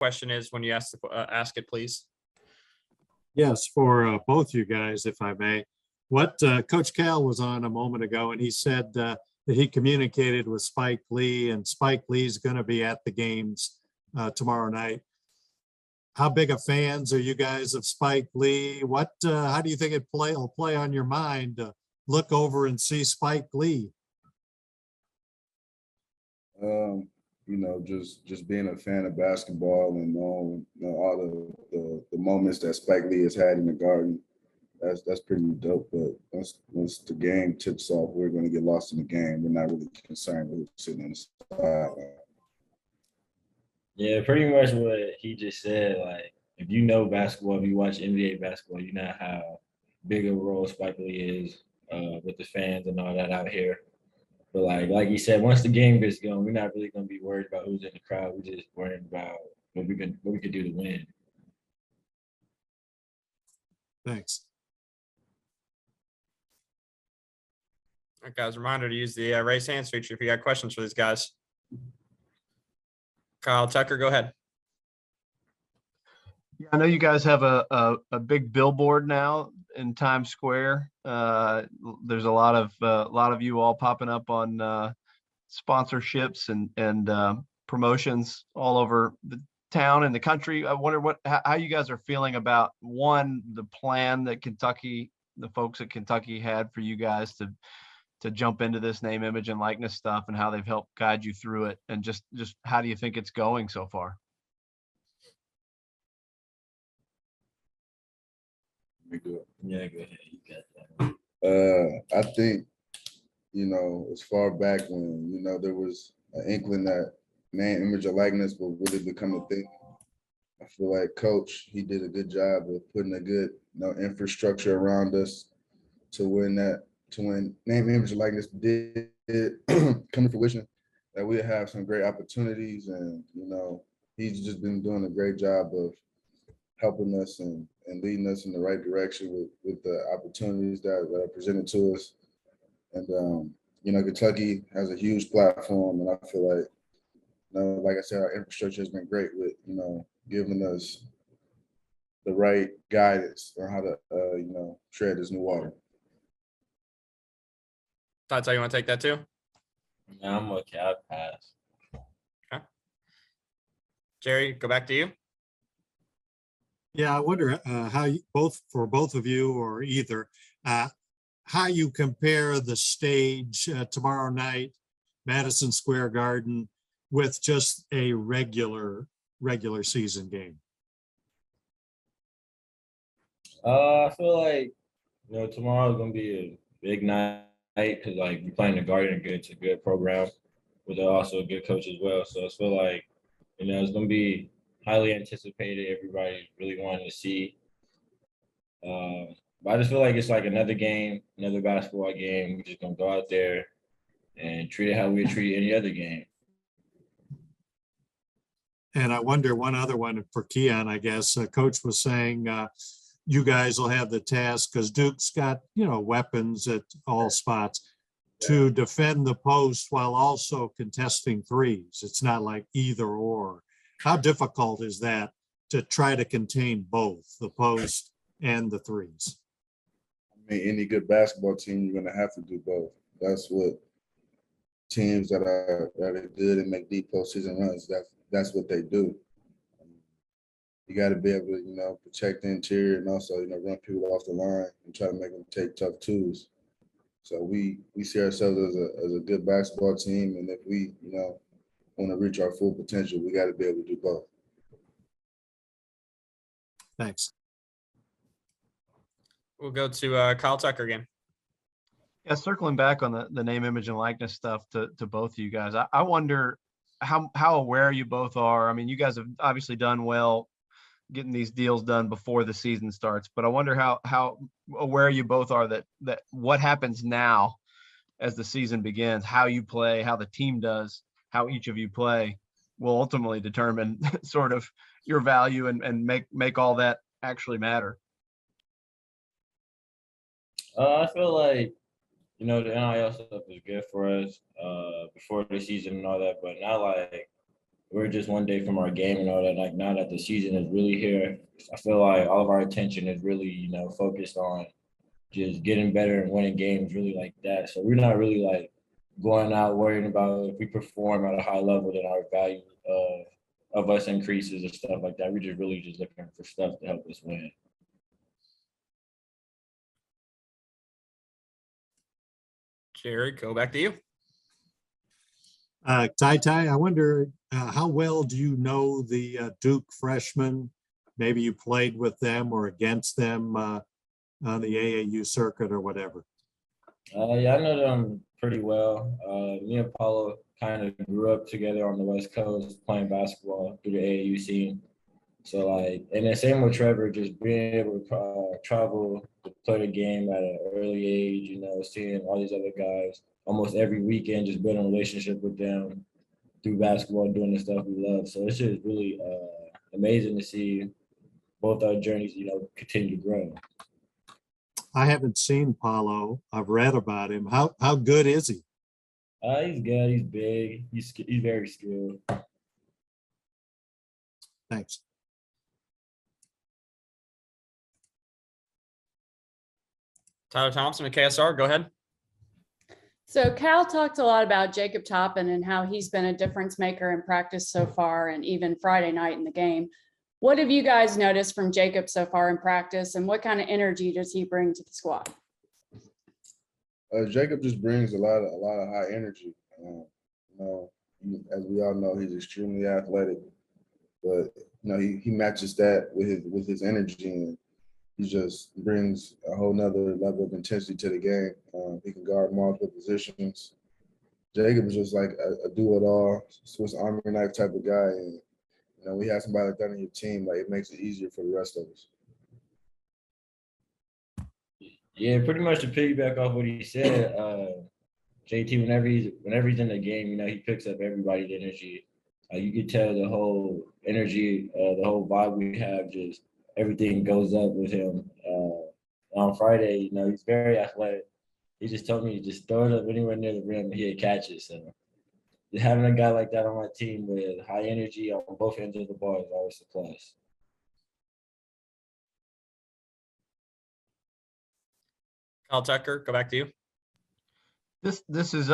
question is when you ask it, please. Yes, for both you guys, if I may. What Coach Cal was on a moment ago, and he said that he communicated with Spike Lee, and Spike Lee's going to be at the games tomorrow night. How big of fans are you guys of Spike Lee? How do you think will play on your mind to look over and see Spike Lee? Just being a fan of basketball and knowing all the moments that Spike Lee has had in the Garden, that's pretty dope. But once the game tips off, we're going to get lost in the game. We're not really concerned with sitting on the sideline. Yeah, pretty much what he just said. Like, if you know basketball, if you watch NBA basketball, you know how big a role Spike Lee is with the fans and all that out here. But like he said, once the game gets going, we're not really gonna be worried about who's in the crowd. We're just worried about what we could do to win. Thanks. All right, guys, reminder to use the raise hands feature if you got questions for these guys. Kyle Tucker, go ahead. Yeah, I know you guys have a big billboard now in Times Square. There's a lot of you all popping up on sponsorships and promotions all over the town and the country. I wonder how you guys are feeling about the plan that the folks at Kentucky had for you guys to jump into this name, image, and likeness stuff, and how they've helped guide you through it, and just how do you think it's going so far? Yeah, go ahead. You got that. I think, as far back when, there was an inkling that name, image, or likeness will really become a thing. I feel like Coach, he did a good job of putting a good infrastructure around us to when name, image, or likeness did come to fruition, that we have some great opportunities. And, he's just been doing a great job of helping us and leading us in the right direction with the opportunities that are presented to us. And, Kentucky has a huge platform, and I feel like, like I said, our infrastructure has been great with, giving us the right guidance on how to, tread this new water. Tata, you want to take that too? No, I'm okay. I'll pass. Okay. Jerry, go back to you. Yeah, I wonder how both of you or either, how you compare the stage tomorrow night, Madison Square Garden, with just a regular season game. I feel like tomorrow's gonna be a big night because like we're playing the Garden. It's a good program with also a good coach as well. So I feel like it's gonna be highly anticipated. Everybody really wanted to see. But I just feel like it's like another game, another basketball game. We're just gonna go out there and treat it how we treat any other game. And I wonder one other one for Keon, I guess. Coach was saying you guys will have the task, because Duke's got weapons at all spots, to defend the post while also contesting threes. It's not like either or. How difficult is that to try to contain both the post and the threes? I mean, any good basketball team, you're going to have to do both. That's what teams that are good and make deep postseason runs, that's what they do. You got to be able to, protect the interior and also, run people off the line and try to make them take tough twos. So we see ourselves as a good basketball team, and if we, want to reach our full potential, we got to be able to do both. Thanks. We'll go to Kyle Tucker again. Yeah, circling back on the name, image, and likeness stuff to both of you guys. I wonder how aware you both are. I mean, you guys have obviously done well getting these deals done before the season starts, but I wonder how aware you both are that what happens now as the season begins, how you play, how the team does, how each of you play will ultimately determine sort of your value and make all that actually matter. I feel like, the NIL stuff is good for us before the season and all that, but not like we're just one day from our game and all that. Like now that the season is really here, I feel like all of our attention is really, focused on just getting better and winning games really like that. So we're not really like going out worrying about if we perform at a high level, then our value of us increases and stuff like that. We're just really just looking for stuff to help us win. Jerry, go back to you. Ty, I wonder how well do you know the Duke freshmen? Maybe you played with them or against them on the AAU circuit or whatever. Yeah, I know them pretty well. Me and Paulo kind of grew up together on the West Coast playing basketball through the AAU scene. So like, and the same with Trevor, just being able to travel to play the game at an early age, seeing all these other guys almost every weekend, just building a relationship with them through basketball, doing the stuff we love. So it's just really amazing to see both our journeys, continue to grow. I haven't seen Paulo. I've read about him. How good is he? He's good. He's big. He's very skilled. Thanks. Tyler Thompson at KSR, go ahead. So Cal talked a lot about Jacob Toppin and how he's been a difference maker in practice so far and even Friday night in the game. What have you guys noticed from Jacob so far in practice, and what kind of energy does he bring to the squad? Jacob just brings a lot of high energy. As we all know, he's extremely athletic, but he matches that with his energy, and he just brings a whole nother level of intensity to the game. He can guard multiple positions. Jacob is just like a do-it-all, Swiss Army knife type of guy, and we have somebody like that on your team, like it makes it easier for the rest of us. Yeah, pretty much to piggyback off what he said, JT, whenever he's in the game, he picks up everybody's energy. You could tell the whole energy, the whole vibe we have, just everything goes up with him. On Friday, he's very athletic. He just told me to just throw it up anywhere near the rim and he'd catch it. So having a guy like that on my team with high energy on both ends of the ball is always a plus. Kyle Tucker, go back to you. This is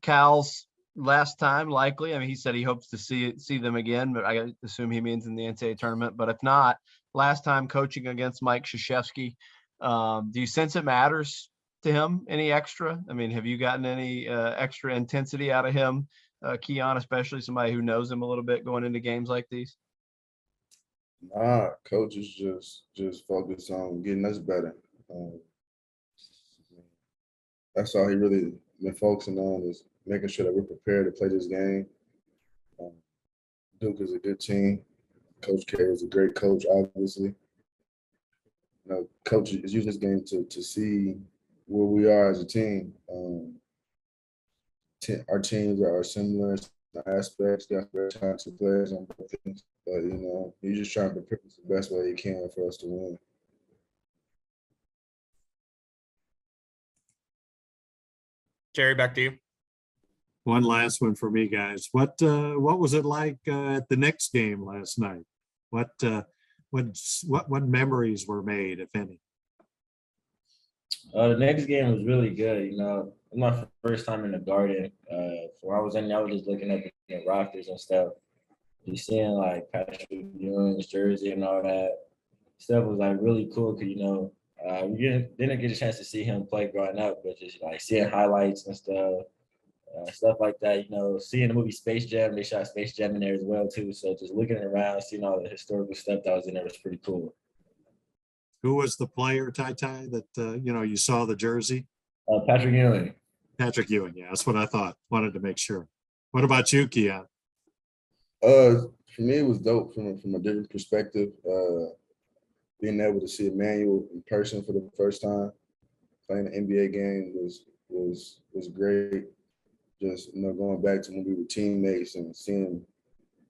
Cal's last time, likely. I mean, he said he hopes to see them again, but I assume he means in the NCAA tournament. But if not, last time coaching against Mike Krzyzewski. Do you sense it matters to him any extra? I mean, have you gotten any extra intensity out of him, Keon, especially somebody who knows him a little bit going into games like these? Nah, coach is just focused on getting us better. That's all he really been focusing on, is making sure that we're prepared to play this game. Duke is a good team. Coach K is a great coach, obviously. Coach is using this game to see where we are as a team. Our teams are similar in aspects. Got very talented players on both teams, but he's just trying to prepare us the best way he can for us to win. Jerry, back to you. One last one for me, guys. What was it like at the Knicks game last night? What memories were made, if any? The next game was really good. It was my first time in the Garden. When I was in there, I was just looking at the rafters and stuff. Just seeing like Patrick Ewing's jersey and all that stuff was like really cool because we didn't get a chance to see him play growing up, but just like seeing highlights and stuff like that. Seeing the movie Space Jam, they shot Space Jam in there as well too. So just looking around, seeing all the historical stuff that was in there was pretty cool. Who was the player, Ty, that you saw the jersey? Patrick Ewing. Patrick Ewing, yeah, that's what I thought. Wanted to make sure. What about you, Keon? For me, it was dope from a different perspective. Being able to see Emmanuel in person for the first time, playing an NBA game was great. Just going back to when we were teammates and seeing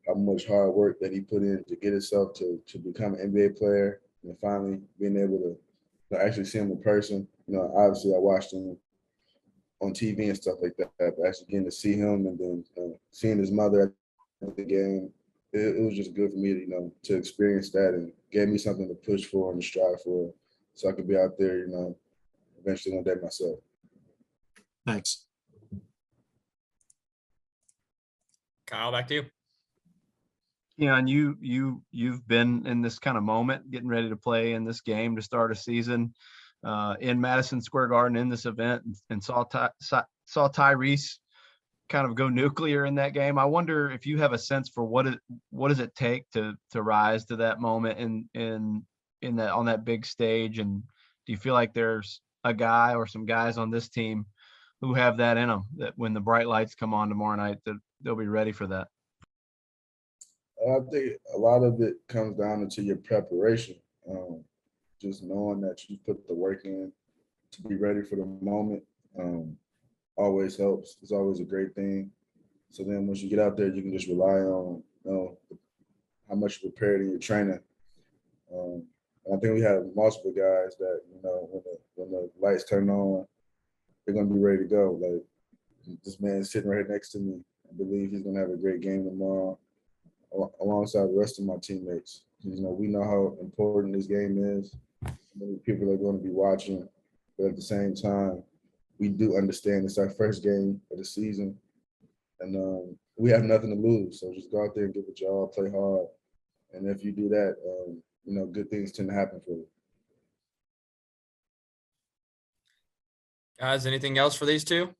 how much hard work that he put in to get himself to become an NBA player, and finally being able to actually see him in person. Obviously I watched him on TV and stuff like that, but actually getting to see him and then seeing his mother at the game. It was just good for me to, to experience that and gave me something to push for and to strive for so I could be out there, eventually one day myself. Thanks. Kyle, back to you. Yeah, and you've been in this kind of moment, getting ready to play in this game to start a season in Madison Square Garden in this event, and saw Tyrese kind of go nuclear in that game. I wonder if you have a sense for what does it take to rise to that moment in that on that big stage, and do you feel like there's a guy or some guys on this team who have that in them, that when the bright lights come on tomorrow night, that they'll be ready for that? I think a lot of it comes down to your preparation. Just knowing that you put the work in to be ready for the moment always helps. It's always a great thing. So then once you get out there, you can just rely on how much you prepared in your training. And I think we have multiple guys that, when the lights turn on, they're going to be ready to go. Like this man sitting right next to me. I believe he's going to have a great game tomorrow, alongside the rest of my teammates. We know how important this game is. Many people are going to be watching, but at the same time, we do understand it's our first game of the season, and we have nothing to lose. So just go out there and give it your all, play hard, and if you do that, good things tend to happen for you. Guys, anything else for these two?